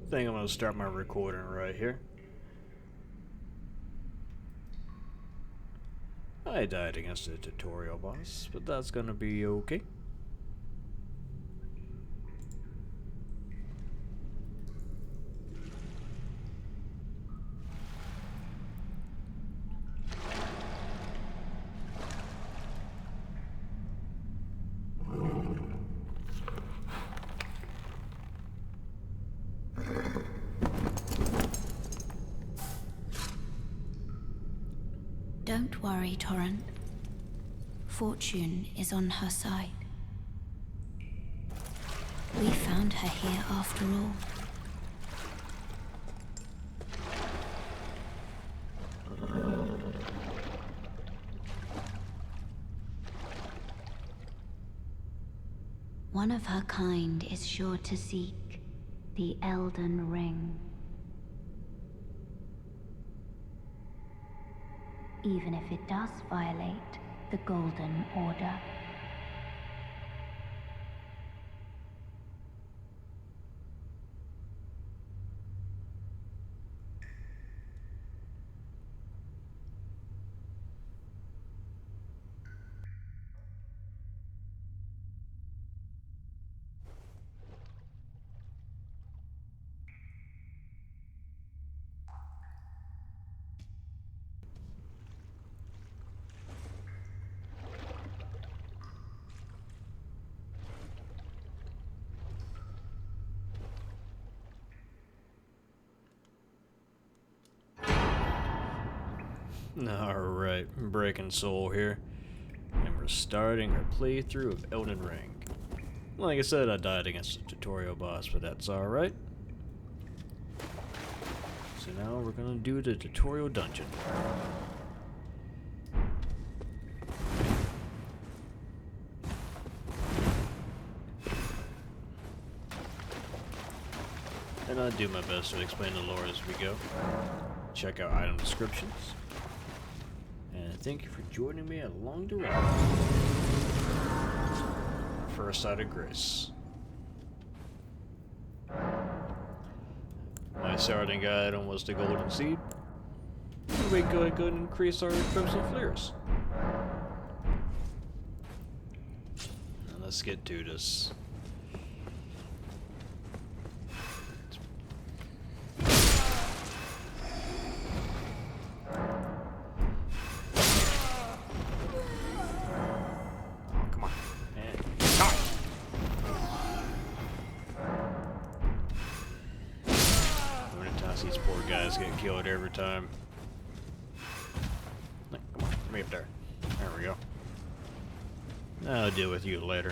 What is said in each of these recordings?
think I'm gonna start my recording right here. I died against a tutorial boss, but that's gonna be okay. Don't worry, Torrent. Fortune is on her side. We found her here after all. One of her kind is sure to seek the Elden Ring. Even if it does violate the Golden Order. Alright, Breaking Soul here, and we're starting our playthrough of Elden Ring. Like I said, I died against a tutorial boss, but that's alright. So now we're gonna do the tutorial dungeon. And I'll do my best to explain the lore as we go. Check out item descriptions. And thank you for joining me along the ride. First Sight of Grace. My starting item was the Golden Seed. And we go ahead and increase our Crimson Flares. Now let's get to this. These poor guys get killed every time. Come on, let me up there. There we go. I'll deal with you later.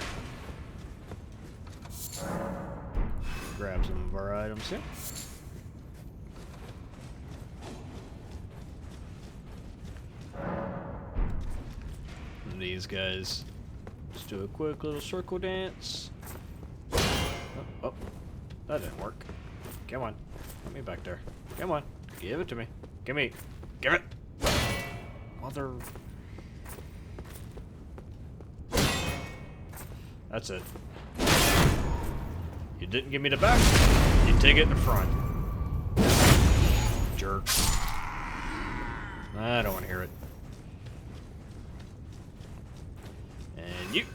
Grab some of our items here. And these guys just do a quick little circle dance. Oh, that didn't work. Come on. Put me back there. Come on. Give it to me. Give me. Give it! Mother... That's it. You didn't give me the back. You take it in the front. Jerk. I don't want to hear it. And you.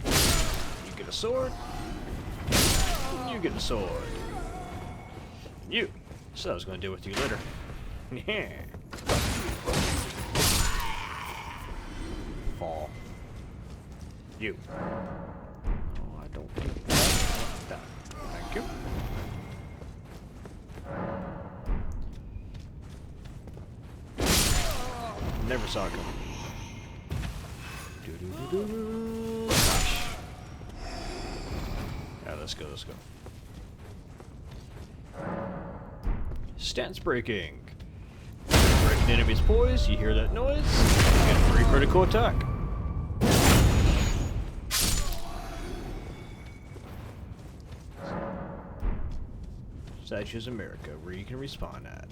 You get a sword. You get a sword. You. So I was going to deal with you later. Yeah. Fall. You. Oh, I don't think that. Thank you. Never saw it coming. Gosh. Yeah, let's go, let's go. Stance breaking. Breaking enemies poise, you hear that noise? You get 3 critical attack. Statues America, where you can respawn at.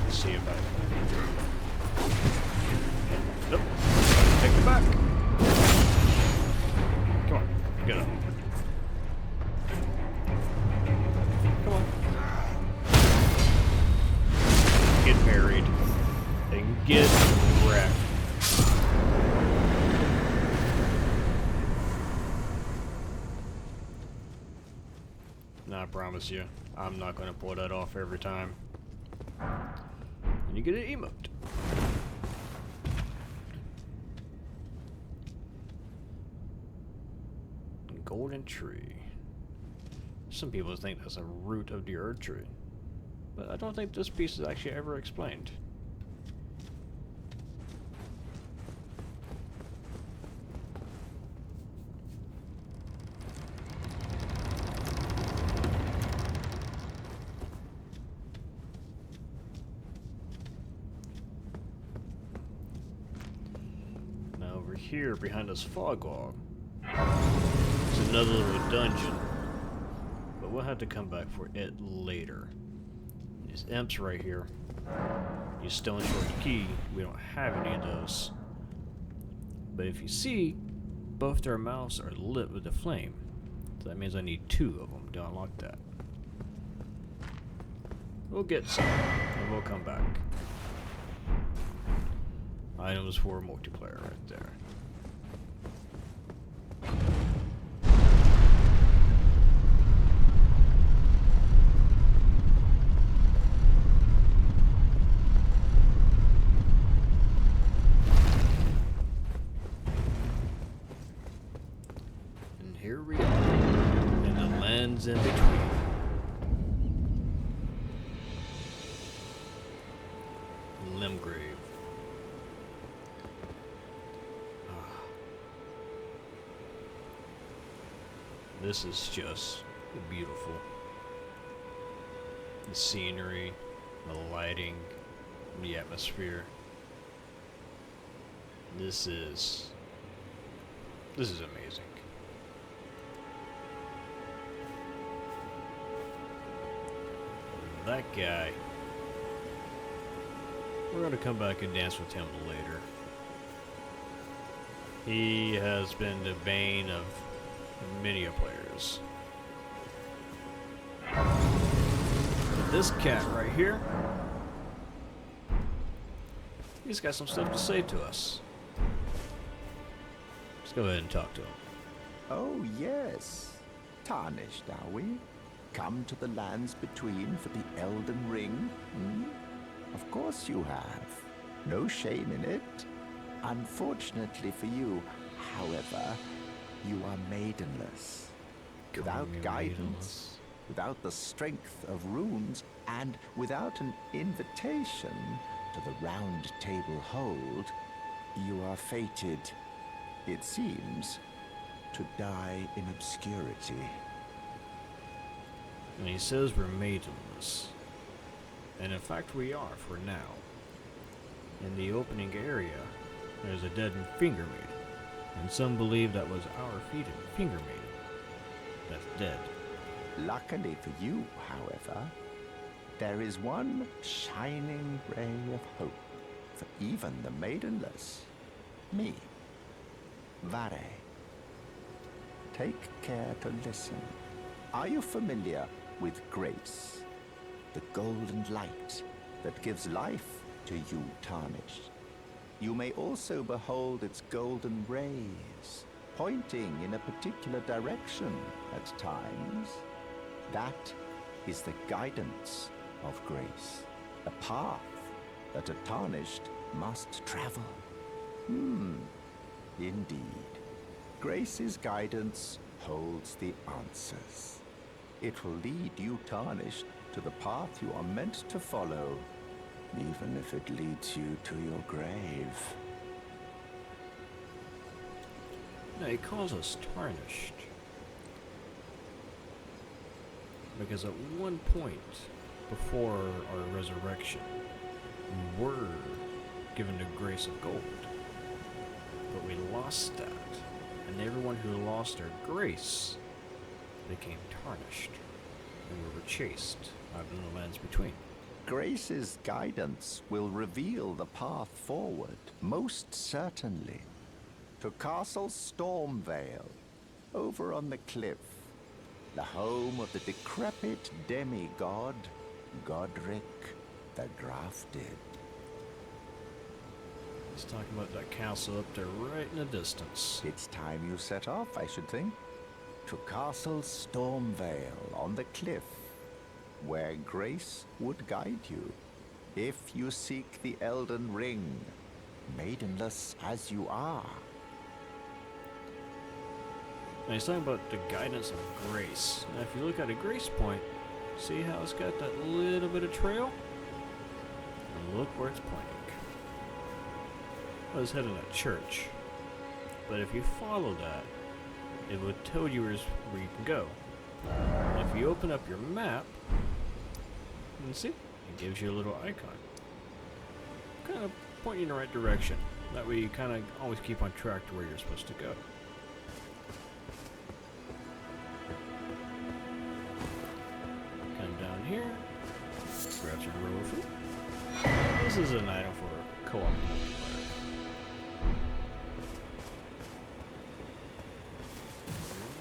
Let's see if I... Nope. Take the Wreck. Nah, I promise you, I'm not gonna pull that off every time. And you get an emote. Golden tree. Some people think that's a root of the Earth tree, but I don't think this piece is actually ever explained. Now over here, behind this fog wall, it's another little dungeon, but we'll have to come back for it later. These imps right here. These stone sword key, we don't have any of those. But if you see, both their mouths are lit with a flame. So that means I need 2 of them to unlock that. We'll get some, and we'll come back. Items for multiplayer right there. Here we are, in the lands in between. Limgrave. This is just beautiful. The scenery, the lighting, the atmosphere. This is amazing. That guy, we're going to come back and dance with him later. He has been the bane of many players. But this cat right here, he's got some stuff to say to us. Let's go ahead and talk to him. Oh, yes. Tarnished, are we? Come to the lands between for the Elden Ring? Hmm? Of course you have. No shame in it. Unfortunately for you, however, you are maidenless. Without guidance, without the strength of runes, and without an invitation to the Round Table Hold, you are fated, it seems, to die in obscurity. And he says we're maidenless. And in fact we are for now. In the opening area, there's a dead finger maiden. And some believe that was our finger maiden. That's dead. Luckily for you, however, there is one shining ray of hope for even the maidenless. Me. Vare. Take care to listen. Are you familiar with grace? The golden light that gives life to you tarnished. You may also behold its golden rays, pointing in a particular direction at times. That is the guidance of grace, a path that a tarnished must travel. Indeed. Grace's guidance holds the answers. It will lead you tarnished to the path you are meant to follow, even if it leads you to your grave. Now he calls us tarnished. Because at one point before our resurrection, we were given the grace of gold. But we lost that. And everyone who lost their grace became tarnished. And we were chased out in the lands between. Grace's guidance will reveal the path forward, most certainly. To Castle Stormvale, over on the cliff, the home of the decrepit demigod, Godric the Grafted. He's talking about that castle up there right in the distance. It's time you set off, I should think. To Castle Stormvale on the cliff, where grace would guide you. If you seek the Elden Ring, maidenless as you are. Now he's talking about the guidance of grace. Now if you look at a grace point, see how it's got that little bit of trail? And look where it's pointing. I was heading to church. But if you follow that, it would tell you where you can go. And if you open up your map, you can see, it gives you a little icon. Kind of point you in the right direction. That way you kind of always keep on track to where you're supposed to go. Come down here, grab some roll food. This is an item for co-op multiplayer.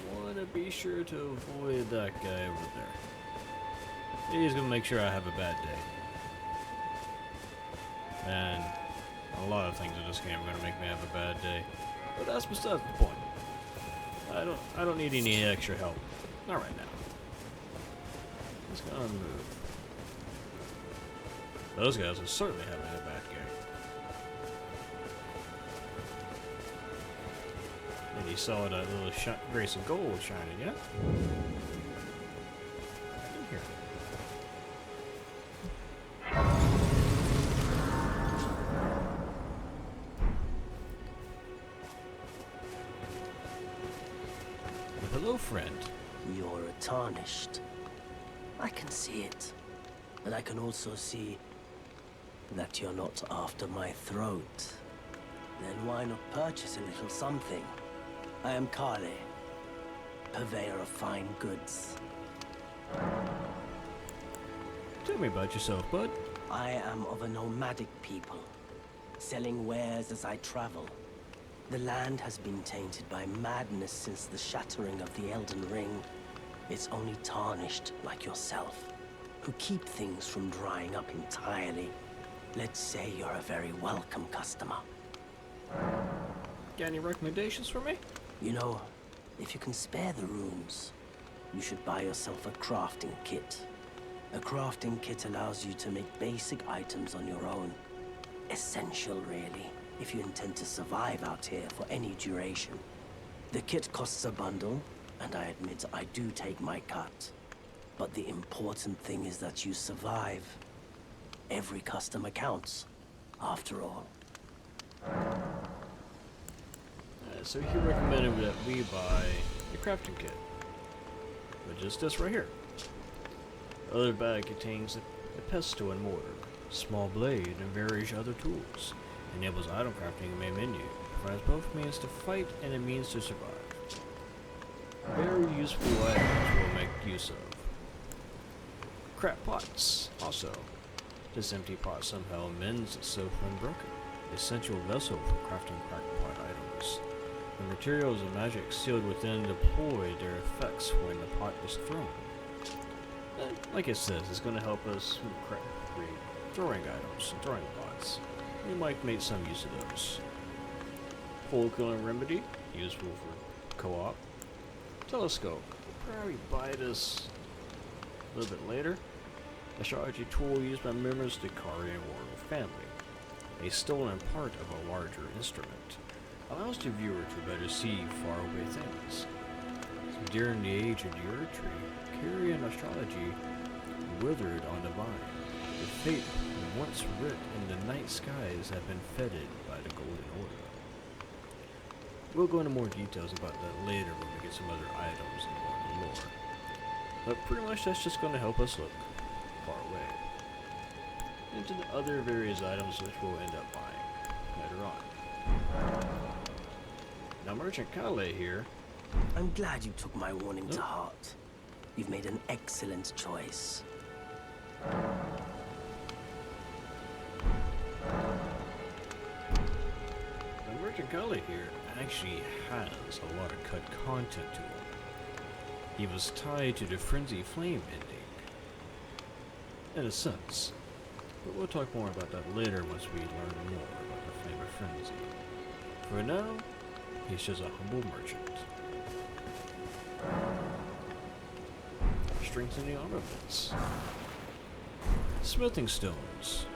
You want to be sure to avoid that guy over there. He's gonna make sure I have a bad day. And a lot of things in this game are gonna make me have a bad day. But that's besides the point. I don't need any extra help. Not right now. Just gonna move. Those guys are certainly having a bad game. And you saw that little grace of gold shining, yeah? In here. Hello, friend. You're tarnished. I can see it. But I can also see that you're not after my throat. Then why not purchase a little something? I am Kale, purveyor of fine goods. Tell me about yourself, bud. I am of a nomadic people, selling wares as I travel. The land has been tainted by madness since the shattering of the Elden Ring. It's only tarnished like yourself, who keep things from drying up entirely. Let's say you're a very welcome customer. Got any recommendations for me? You know, if you can spare the runes, you should buy yourself a crafting kit. A crafting kit allows you to make basic items on your own. Essential, really, if you intend to survive out here for any duration. The kit costs a bundle, and I admit I do take my cut. But the important thing is that you survive. Every customer counts, after all. So he recommended that we buy a crafting kit. Which is this right here. The other bag contains a pestle and mortar, small blade, and various other tools. Enables item crafting in the main menu. Provides both means to fight and a means to survive. Very useful items we'll make use of. Crap pots, also. This empty pot somehow mends itself when broken. Essential vessel for crafting cracked pot items. The materials and magic sealed within deploy their effects when the pot is thrown. Like it says, it's going to help us create throwing items and throwing pots. We might make some use of those. Full killing remedy, useful for co-op. Telescope, probably buy this a little bit later. Astrology tool used by members of the Karian royal family. A stolen part of a larger instrument. Allows the viewer to better see faraway things. So during the age of the Ur tree, Karian astrology withered on the vine. The fate once writ in the night skies have been fetid by the Golden Order. We'll go into more details about that later when we get some other items and more lore. But pretty much that's just going to help us look far away. Into the other various items which we'll end up buying later on. Now Merchant Kale here. I'm glad you took my warning to heart. You've made an excellent choice. Now Merchant Kale here actually has a lot of cut content to him. He was tied to the Frenzy Flame ending. In a sense. But we'll talk more about that later once we learn more about the Flame of Frenzy. For now, he's just a humble merchant. Strengthening armaments. Smithing stones.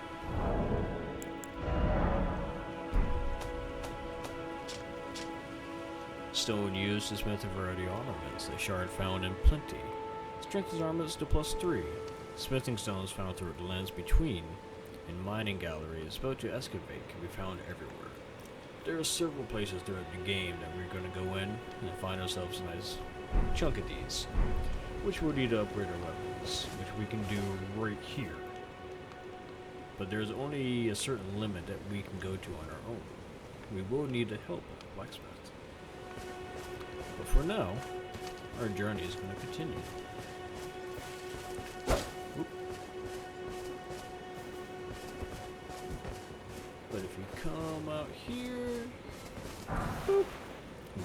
Stone used to smith a variety of ornaments. The shard found in plenty. Strengthens armaments to +3. Smithing stones found through the lands between and mining galleries about to excavate can be found everywhere. There are several places throughout the game that we're going to go in and find ourselves a nice chunk of these, which will need to upgrade our weapons, which we can do right here. But there's only a certain limit that we can go to on our own. We will need the help of the blacksmith. But for now, our journey is going to continue. Oop. But if you come out here, boop,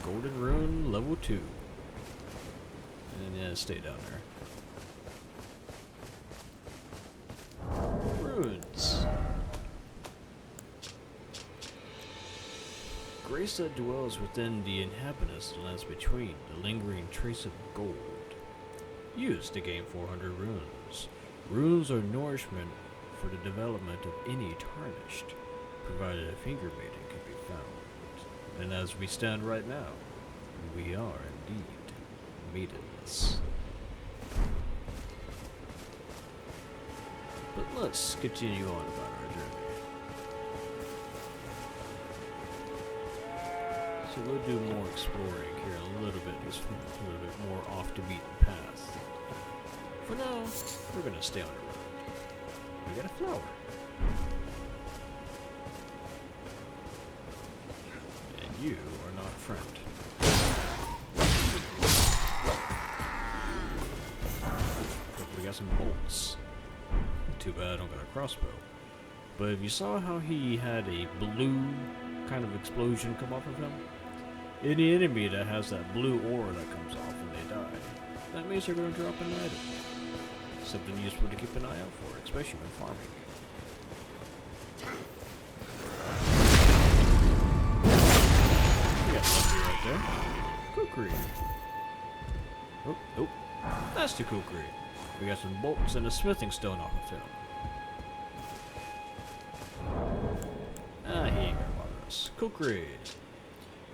Golden Rune level 2. And yeah, stay down there. Runes. Grace that dwells within the inhabitants of the lands between, the lingering trace of gold. Used to gain 400 runes. Runes are nourishment for the development of any tarnished, provided a finger maiden can be found. And as we stand right now, we are indeed maidenless. But let's continue on about our journey. So we'll do more exploring here a little bit, just a little bit more off the beaten path. For now, we're gonna stay on the road. We got a flower. And you are not a friend. We got some bolts. Too bad I don't got a crossbow. But if you saw how he had a blue kind of explosion come off of him, any enemy that has that blue aura that comes off when they die, that means they're going to drop an item. Something useful to keep an eye out for, especially when farming. You got something right there. Kukri. Oh, nope. That's the Kukri. We got some bolts and a smithing stone off of him. Ah, he ain't gonna bother us. Kukri.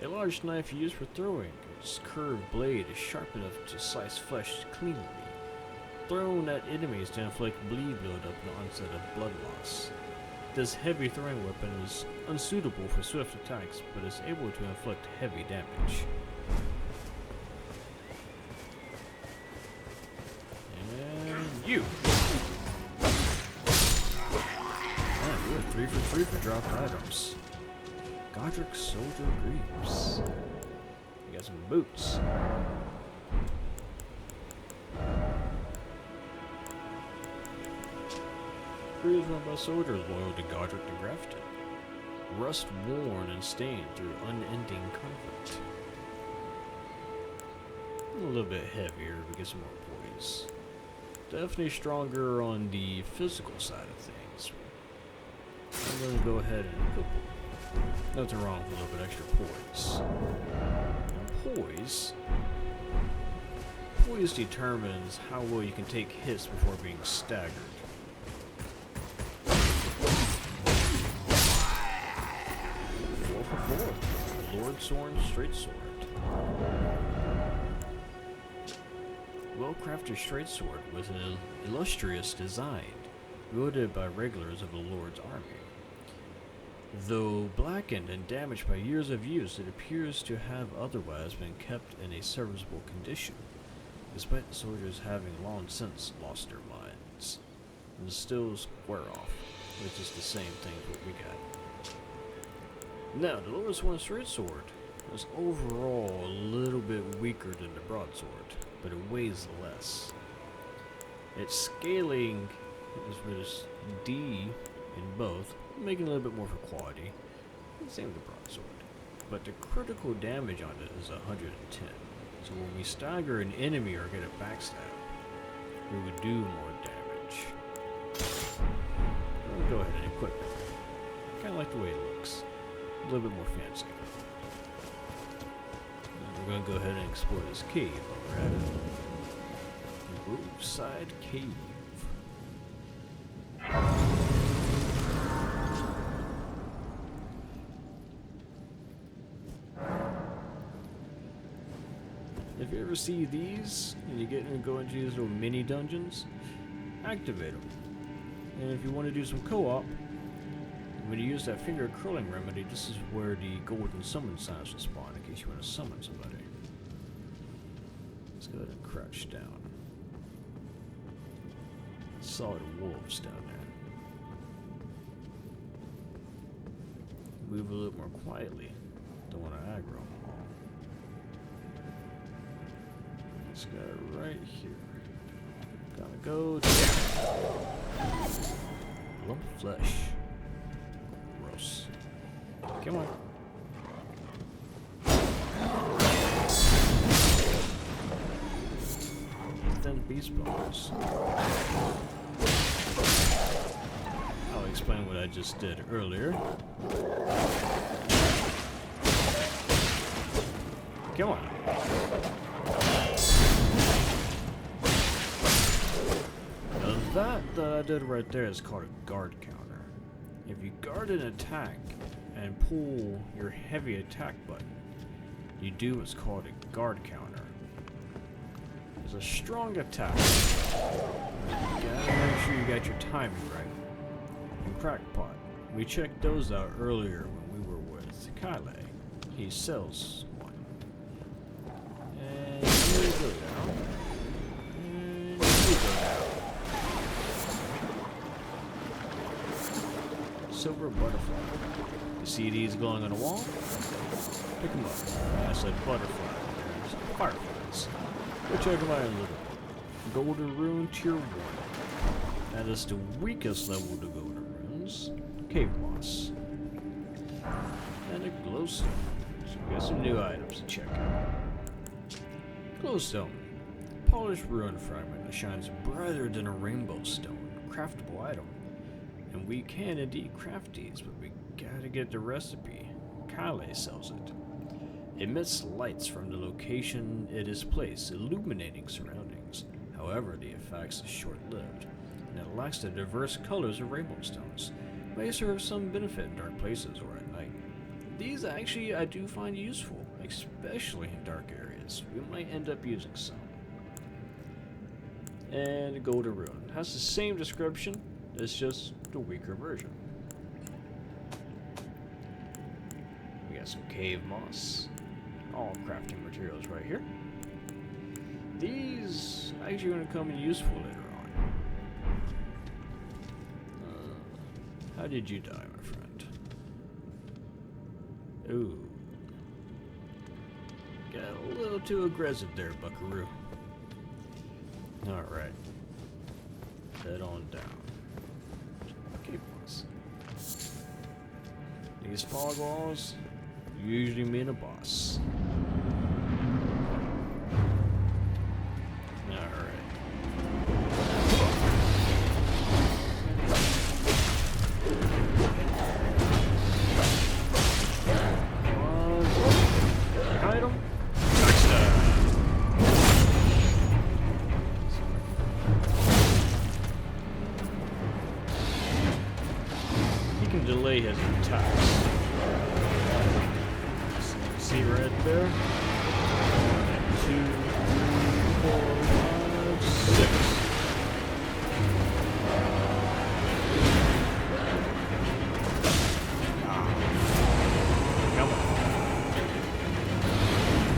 A large knife used for throwing. Its curved blade is sharp enough to slice flesh cleanly. Thrown at enemies to inflict bleed buildup and onset of blood loss. This heavy throwing weapon is unsuitable for swift attacks, but is able to inflict heavy damage. And you! Man, you're 3 for 3 for dropped items. Godric Soldier Greaves. You got some boots. Greaves worn by soldiers loyal to Godric the Grafton. Rust worn and stained through unending conflict. A little bit heavier, we get some more poise. Definitely stronger on the physical side of things. I'm going to go ahead and equip them. Nothing wrong with a little bit extra poise. Poise determines how well you can take hits before being staggered. 4 for 4. Lord Sorn Straight Sword. Well-crafted straight sword with an illustrious design, wielded by regulars of the Lord's army. Though blackened and damaged by years of use, it appears to have otherwise been kept in a serviceable condition, despite the soldiers having long since lost their minds. And still square off, which is the same thing as what we got. Now, the Lord's Sworn Straight Sword is overall a little bit weaker than the broadsword, but it weighs less. Its scaling is D in both, making a little bit more for quality. Same with the broadsword. But the critical damage on it is 110. So when we stagger an enemy or get a backstab, we would do more damage. We'll go ahead and equip it. Kinda like the way it looks. A little bit more fancy. And we're gonna go ahead and explore this cave while we're at it. Roadside cave. If you ever see these and you get and go into these little mini dungeons, activate them. And if you want to do some co-op, when you use that finger curling remedy, this is where the golden summon signs will spawn in case you want to summon somebody. Let's go ahead and crouch down. Saw the wolves down there. Move a little more quietly. Don't want to aggro them all. This guy right here. Gotta go down. Lump of flesh. Gross. Come on. Then beast bones. I'll explain what I just did earlier. Come on. Now that I did right there is called a guard counter. If you guard an attack and pull your heavy attack button, you do what's called a guard counter. It's a strong attack. You gotta make sure you got your timing right. In Crackpot, we checked those out earlier when we were with Kyle. He sells one. And you go down. And you go down. Silver butterfly. You see these glowing on the wall? Pick them up. I said butterfly. There's fireflies. Go check them out in a little bit. Golden Rune Tier 1. That is the weakest level to Golden Runes. Cave Moss. And a glowstone. So we got some new items to check out. Glowstone. Polished rune fragment that shines brighter than a rainbow stone. Craftable item. And we can indeed craft these, but we gotta get the recipe. Kyle sells it. Emits lights from the location it is placed, illuminating surroundings. However, the effects are short-lived, and it lacks the diverse colors of rainbow stones. May serve some benefit in dark places or at night. These actually I do find useful, especially in dark areas. We might end up using some. And a Golden Rune. Has the same description, it's just a weaker version. We got some cave moss. All crafting materials right here. These actually going to come in useful later on. How did you die, my friend? Ooh. Got a little too aggressive there, buckaroo. Alright. Head on down. Cave moss. These fog walls usually mean a boss. Delay his attacks. See right there? 1, 2, 3, 4, 5, 6. Come on.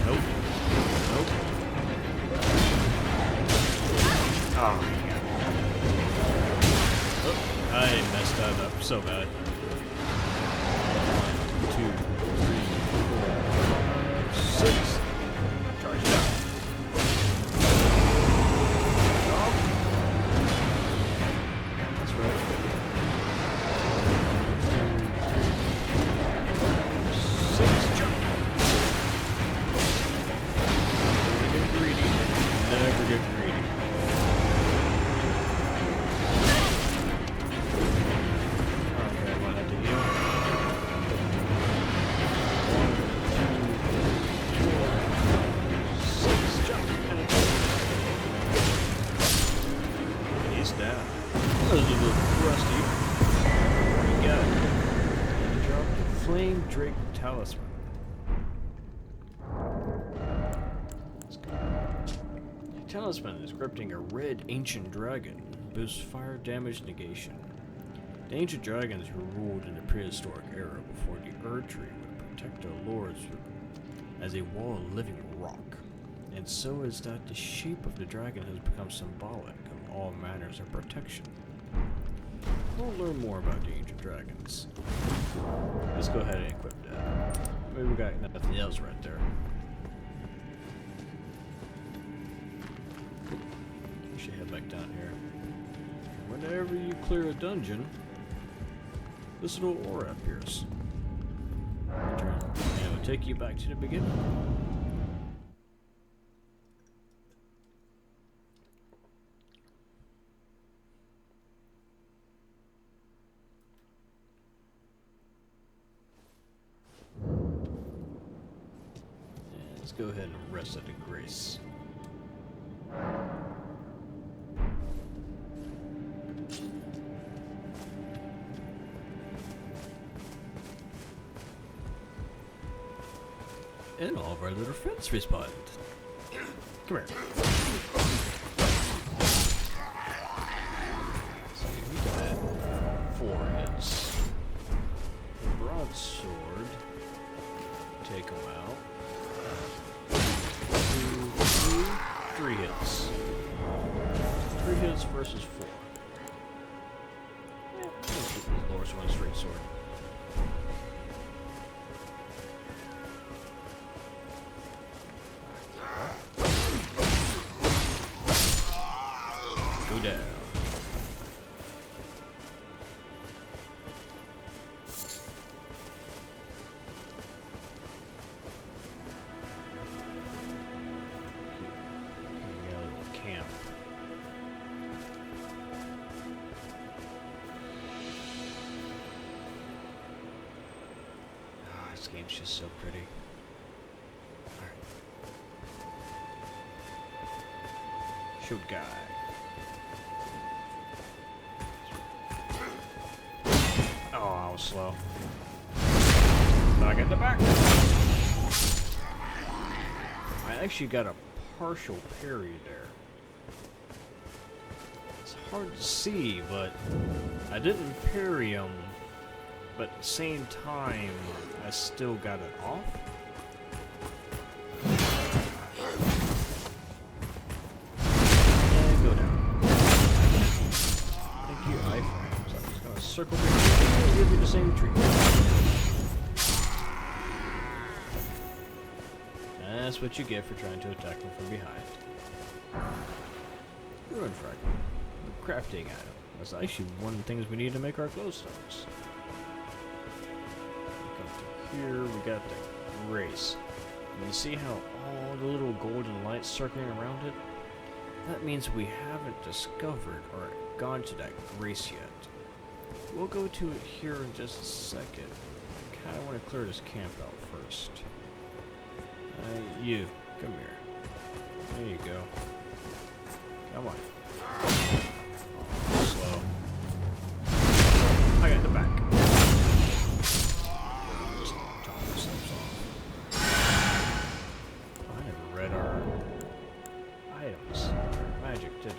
Nope. Nope. Oh, yeah. Oh, I messed that up so bad. 2, 3, 4, 5, 6. Charge down. That's right. 2, 3, 4, 5, 6. Jump. Never get greedy. Never get greedy. Okay. talisman. Let's go. The talisman is gripping a red ancient dragon. Boosts fire damage negation. The ancient dragons were ruled in the prehistoric era before the Earth Tree would protect their lords as a wall of living rock. And so is that the shape of the dragon has become symbolic of all manners of protection. We'll learn more about the ancient dragons. Let's go ahead and equip that. Maybe we got nothing else right there. We should head back down here. Whenever you clear a dungeon, this little aura appears. And it will take you back to the beginning. Let's go ahead and rest at the grace. And all of our little friends respawned. Come here. So we got 4 hits. The broadsword. Take him out. 2, 3 hits. 3 hits versus 4. Yeah, let's keep the Lord's one straight sword. Go down. Camp. Oh, this game's just so pretty. Alright. Shoot guy. Oh, I was slow. Knock at the back. I actually got a partial parry there. It's hard to see, but I didn't parry him, but at the same time, I still got it off. And go down. Thank you, iframe. So I'm just gonna circle back and give you the same treatment. That's what you get for trying to attack them from behind. Ruin fragment. Crafting item. That's actually one of the things we need to make our glowstones. Come through here, we got the grace. And you see how all the little golden lights circling around it? That means we haven't discovered or gone to that grace yet. We'll go to it here in just a second. I kinda want to clear this camp out first. You, come here. There you go. Come on. Oh, slow. I got the back. Top ourselves off. I never read our items. Our magic, did I?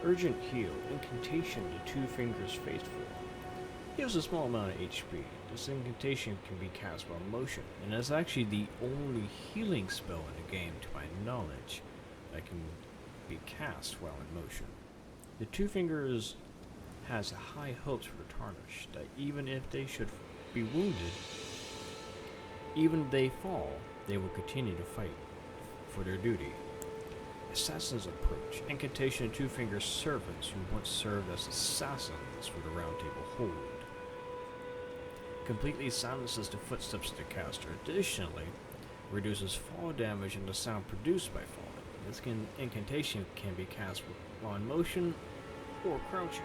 Urgent heal. Incantation to 2 fingers faithful. Gives a small amount of HP. This incantation can be cast while in motion, and is actually the only healing spell in the game, to my knowledge, that can be cast while in motion. The 2 fingers has high hopes for the Tarnished, that even if they should be wounded, even if they fall, they will continue to fight for their duty. Assassins approach. Incantation of 2 fingers servants who once served as assassins for the Round Table Hold. Completely silences the footsteps of the caster. Additionally, reduces fall damage and the sound produced by falling. This incantation can be cast while in motion or crouching.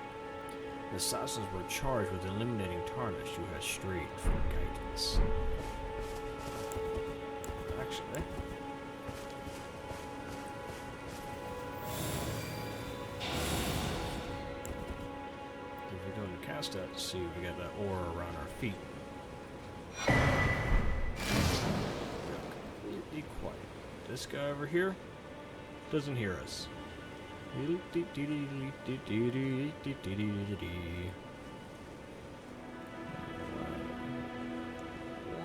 The assassins were charged with eliminating Tarnished who had strayed from guidance. Actually, if we're going to cast that, see if we got that aura around our feet. This guy over here doesn't hear us. I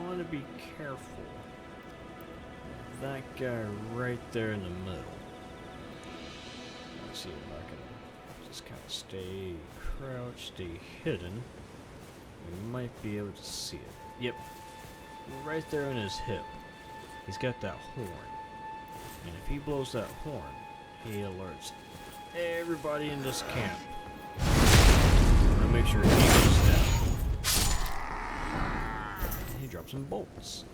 want to be careful. That guy right there in the middle. Let's see if I can just kind of stay crouched, stay hidden. We might be able to see it. Yep. Right there in his hip. He's got that horn. And if he blows that horn, he alerts everybody in this camp. I'm gonna make sure he goes down. And he drops some bolts.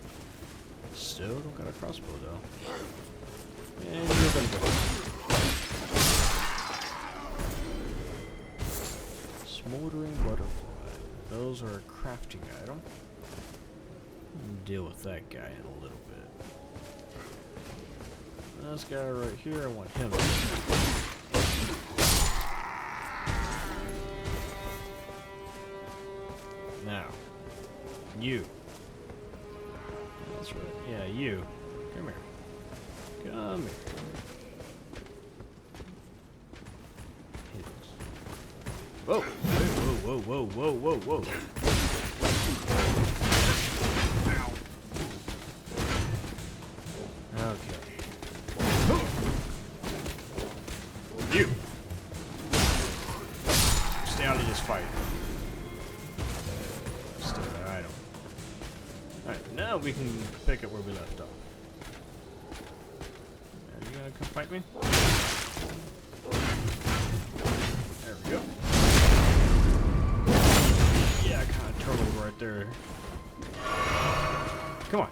Still don't got a crossbow though. And you're gonna go. Smoldering butterfly. Those are a crafting item. Deal with that guy in a little bit. This guy right here, I want him. Now, you. That's right. Yeah, you. Come here. Come here. Whoa! Whoa! Whoa! Whoa! Whoa! Whoa! Okay. You! Stay out of this fight. Still an item. Alright, now we can pick up where we left off. Are you gonna come fight me? There we go. Yeah, I kinda turtled right there. Come on.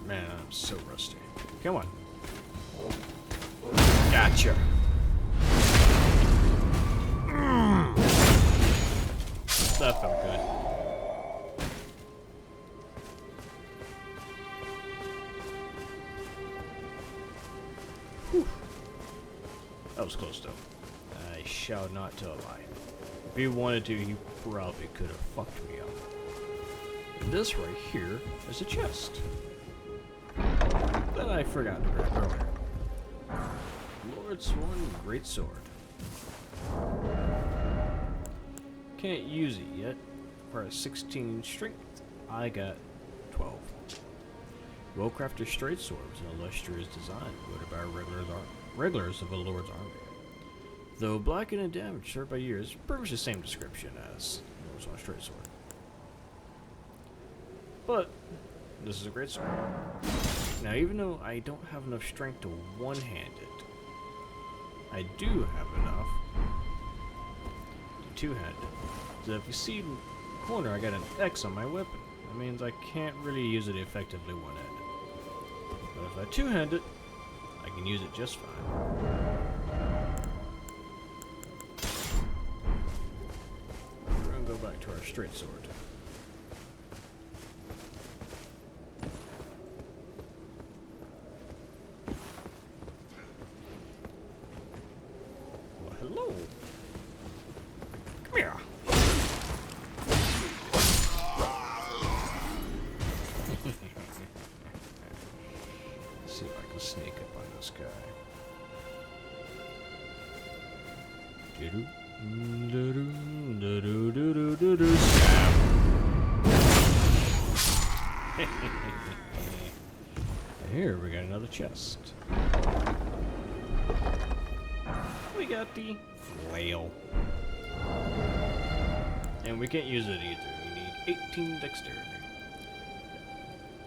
Man, I'm so rusty. Come on. Gotcha. That felt good. Whew. That was close though. I shall not tell a lie. If he wanted to, he probably could have fucked me up. And this right here is a chest that I forgot to grab earlier. Lord Sworn Great Sword. Can't use it yet. For a 16 strength, I got 12. Well-crafted straight sword was an illustrious design wielded by regulars of a lord's army. Though blackened and damaged, served by years, pretty much the same description as Lord's Sworn straight sword. But this is a great sword. Now, even though I don't have enough strength to one-hand it, I do have enough to two-hand it. So if you see in the corner, I got an X on my weapon. That means I can't really use it effectively one-handed. But if I two-hand it, I can use it just fine. We're gonna go back to our straight sword. Hello. Come here. Let's see if I can sneak up on this guy. Stab. Here we got another chest. We got the flail. And we can't use it either. We need 18 dexterity.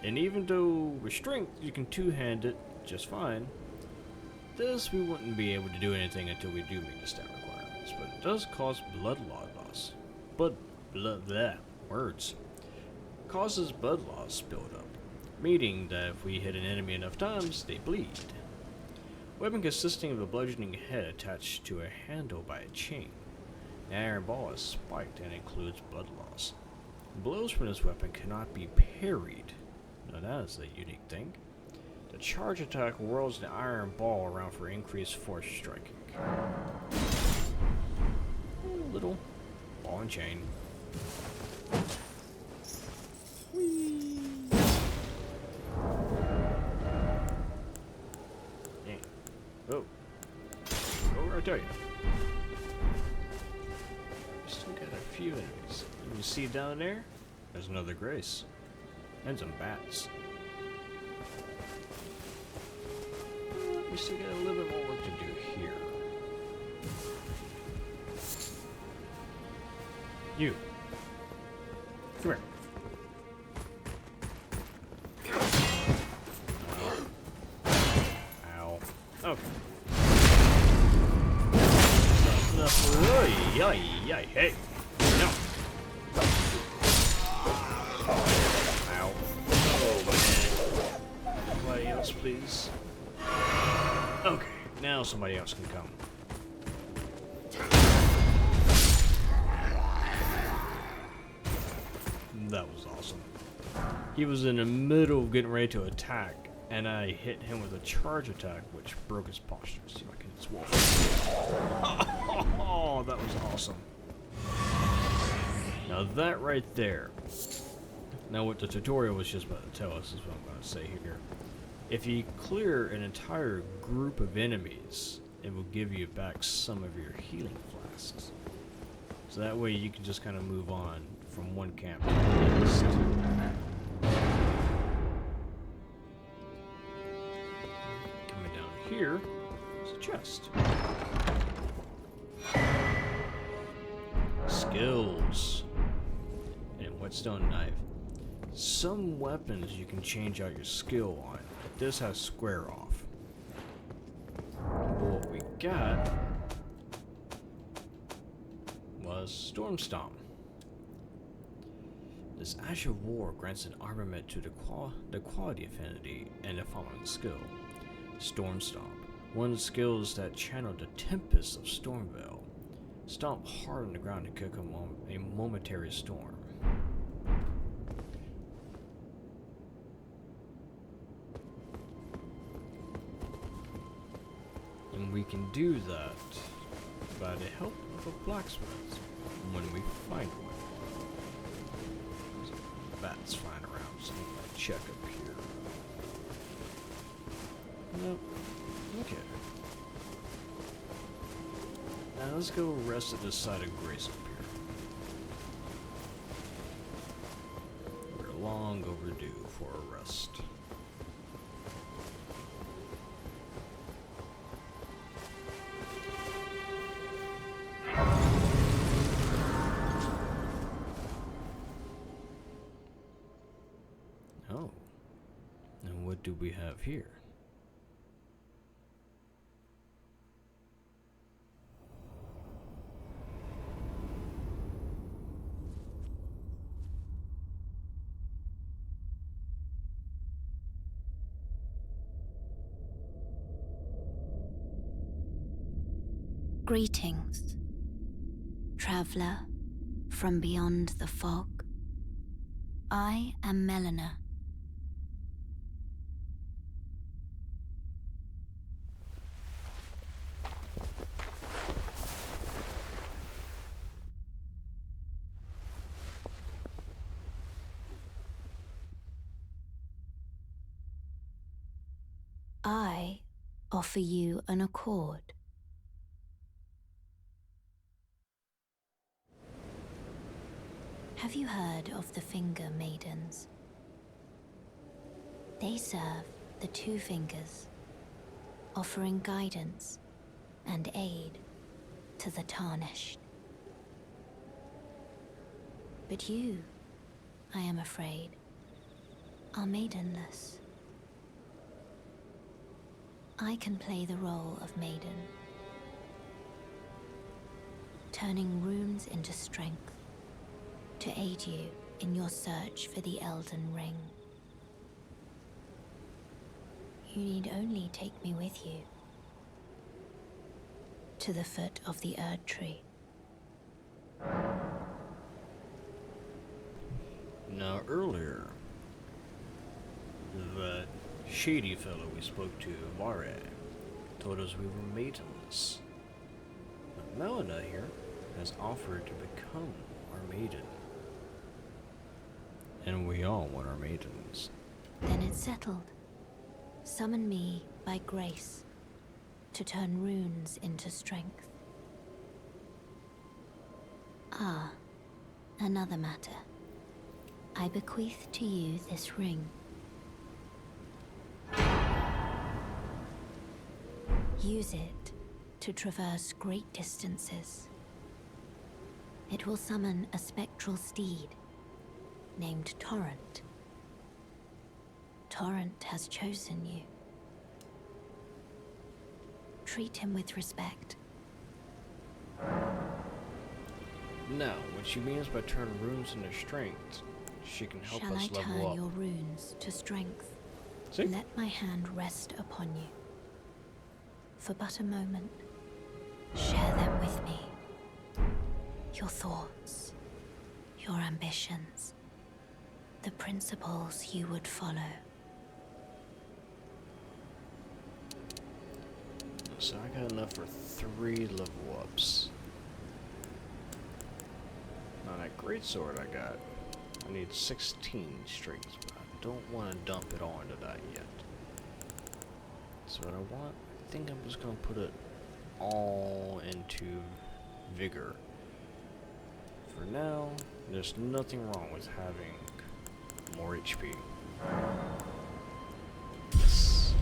And even though with strength you can two-hand it just fine, this we wouldn't be able to do anything until we do meet the stat requirements. But it does cause blood loss. Words. Causes blood loss build up, meaning that if we hit an enemy enough times, they bleed. Weapon consisting of a bludgeoning head attached to a handle by a chain. An iron ball is spiked and includes blood loss. Blows from this weapon cannot be parried. Now that is a unique thing. The A charge attack whirls the iron ball around for increased force striking. Little ball and chain. Whee! Dang. Oh. What did I tell you? Still got a few enemies. You see down there? There's another Grace. And some bats. We still got a little bit more work to do here. You. Come here. Ow. Okay. Hey. No. Ow. Oh, man. Somebody else, please. Okay, now somebody else can come. That was awesome. He was in the middle of getting ready to attack, and I hit him with a charge attack, which broke his posture. See if I can swallow. Oh, that was awesome. Now that right there. Now what the tutorial was just about to tell us is what I'm going to say here. If you clear an entire group of enemies, it will give you back some of your healing flasks. So that way you can just kind of move on from one camp to the next. Coming down here is a chest. Skills. And whetstone knife. Some weapons you can change out your skill on. But this has square off. But what we got was Storm Stomp. This Ash of War grants an armament to the quality affinity and the following skill. Storm Stomp. One of the skills that channel the Tempest of Stormveil. Stomp hard on the ground to kick a momentary storm. And we can do that by the help of a blacksmith when we find one. There's bats flying around, so I'm gonna check up here. Nope. Okay. Now let's go rest at this side of Grace up here. We're long overdue for a rest. Oh. And what do we have here? Greetings, traveler from beyond the fog. I am Melina. I offer you an accord. Have you heard of the Finger Maidens? They serve the Two Fingers, offering guidance and aid to the tarnished. But you, I am afraid, are maidenless. I can play the role of maiden, turning runes into strength to aid you in your search for the Elden Ring. You need only take me with you to the foot of the Erd Tree. Now earlier, that shady fellow we spoke to, Vare, told us we were maidens. But Melina here has offered to become our maiden. And we all want our maidens. Then it's settled. Summon me by grace to turn runes into strength. Ah, another matter. I bequeath to you this ring. Use it to traverse great distances. It will summon a spectral steed named Torrent. Torrent has chosen you. Treat him with respect. Now, what she means by turn runes into strength, she can help Shall us I turn level up. your runes to strength? See? Let my hand rest upon you. For but a moment, share them with me. Your thoughts, your ambitions, the principles you would follow. So I got enough for 3 level ups. Now that greatsword I got, I need 16 strength, but I don't want to dump it all into that yet. So what I want, I think I'm just going to put it all into vigor. For now, there's nothing wrong with having more HP. Yes.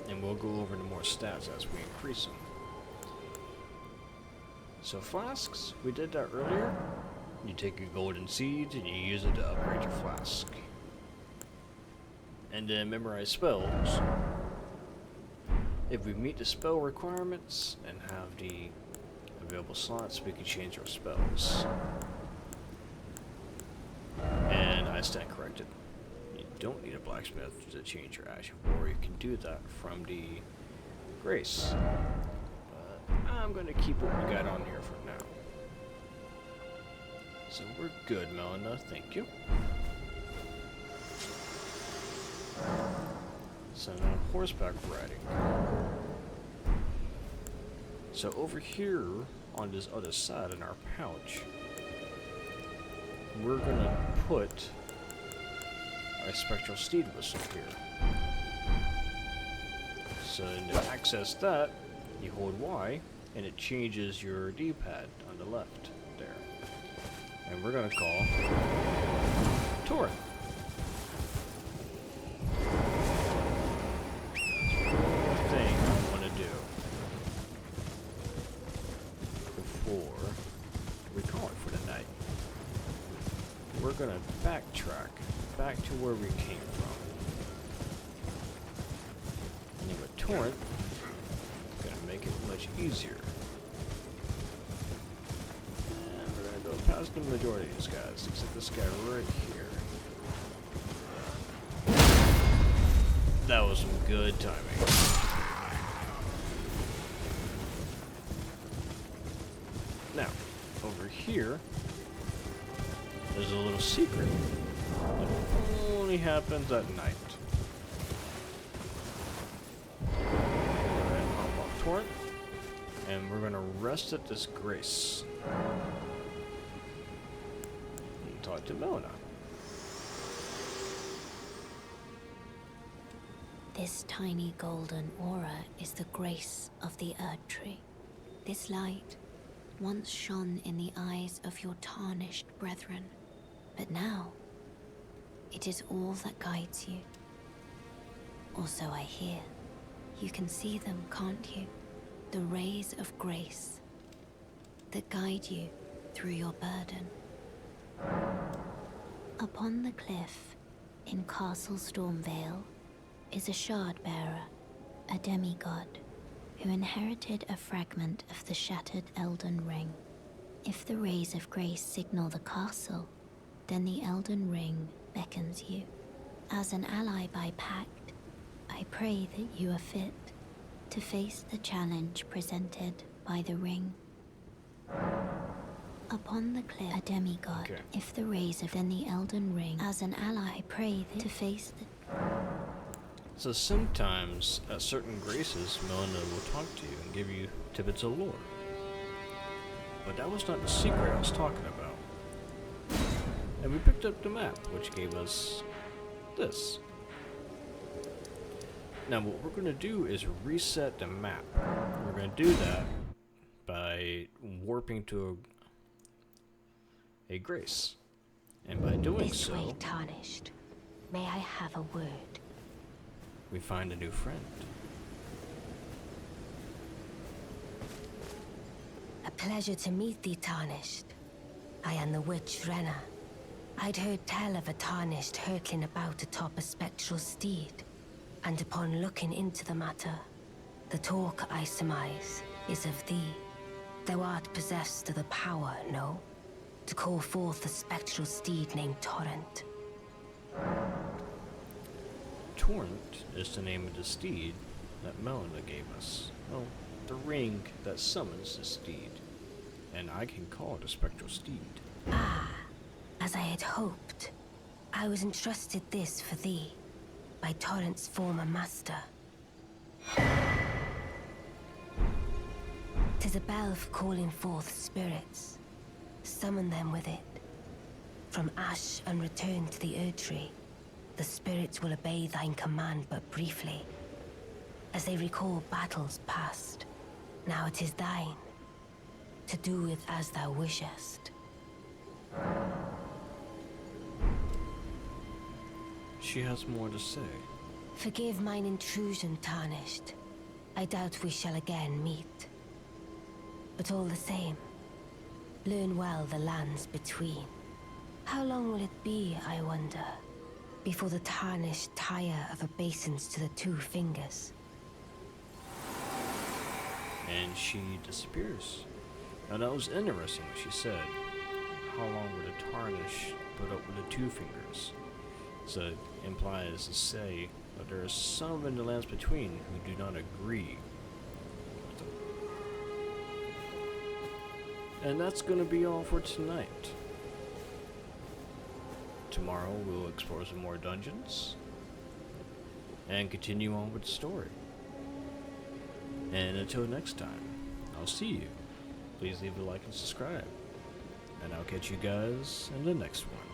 And we'll go over the more stats as we increase them. So flasks, we did that earlier. You take your golden seeds and you use it to upgrade your flask. And then memorize spells. If we meet the spell requirements and have the available slots, we can change our spells. And I stand corrected. You don't need a blacksmith to change your Ash of War. You can do that from the Grace. But I'm going to keep what we got on here for now. So we're good, Melina. Thank you. So now horseback riding. So over here on this other side in our pouch, we're gonna put our spectral steed whistle here. So to access that, you hold Y and it changes your D-pad on the left there. And we're gonna call Torrent. Thing I want to do before we call it for the night. We're gonna backtrack back to where we came from. And then with Torrent, it's gonna make it much easier. And we're gonna go past the majority of these guys, except this guy right here. That was some good timing. Now, over here, there's a little secret that only happens at night. Go ahead and pop off Torrent, and we're gonna rest at this Grace. And talk to Melina. This tiny golden aura is the grace of the Erd Tree. This light once shone in the eyes of your tarnished brethren, but now it is all that guides you. Or so I hear. You can see them, can't you? The rays of grace that guide you through your burden. Upon the cliff in Castle Stormvale is a shard-bearer, a demigod, who inherited a fragment of the shattered Elden Ring. If the rays of grace signal the castle, then the Elden Ring beckons you. As an ally by pact, I pray that you are fit to face the challenge presented by the ring. Upon the cliff, a demigod, Okay. if the rays of then the Elden Ring, as an ally, pray thee to face the... So sometimes, at certain graces, Melinda will talk to you and give you tidbits of lore. But that was not the secret I was talking about. And we picked up the map, which gave us this. Now what we're going to do is reset the map. We're going to do that by warping to a grace. And by doing This so, way, tarnished. May I have a word? we find a new friend. A pleasure to meet thee, Tarnished. I am the witch Renna. I'd heard tell of a Tarnished hurtling about atop a spectral steed, and upon looking into the matter, the talk, I surmise, is of thee. Thou art possessed of the power, no? To call forth a spectral steed named Torrent. Torrent is the name of the steed that Melinda gave us. Oh, the ring that summons the steed. And I can call it a spectral steed. As I had hoped, I was entrusted this for thee, by Torrent's former master. 'Tis a bell for calling forth spirits. Summon them with it. From ash and return to the Erdtree, the spirits will obey thine command but briefly, as they recall battles past. Now it is thine, to do with as thou wishest. She has more to say. Forgive mine intrusion, Tarnished. I doubt we shall again meet. But all the same, learn well the lands between. How long will it be, I wonder, before the Tarnished tire of obeisance to the two fingers? And she disappears. Now that was interesting what she said. How long would a tarnish put up with the two fingers? So it implies to say that there are some in the lands between who do not agree. And that's going to be all for tonight. Tomorrow we'll explore some more dungeons and continue on with the story. And until next time, I'll see you. Please leave a like and subscribe. And I'll catch you guys in the next one.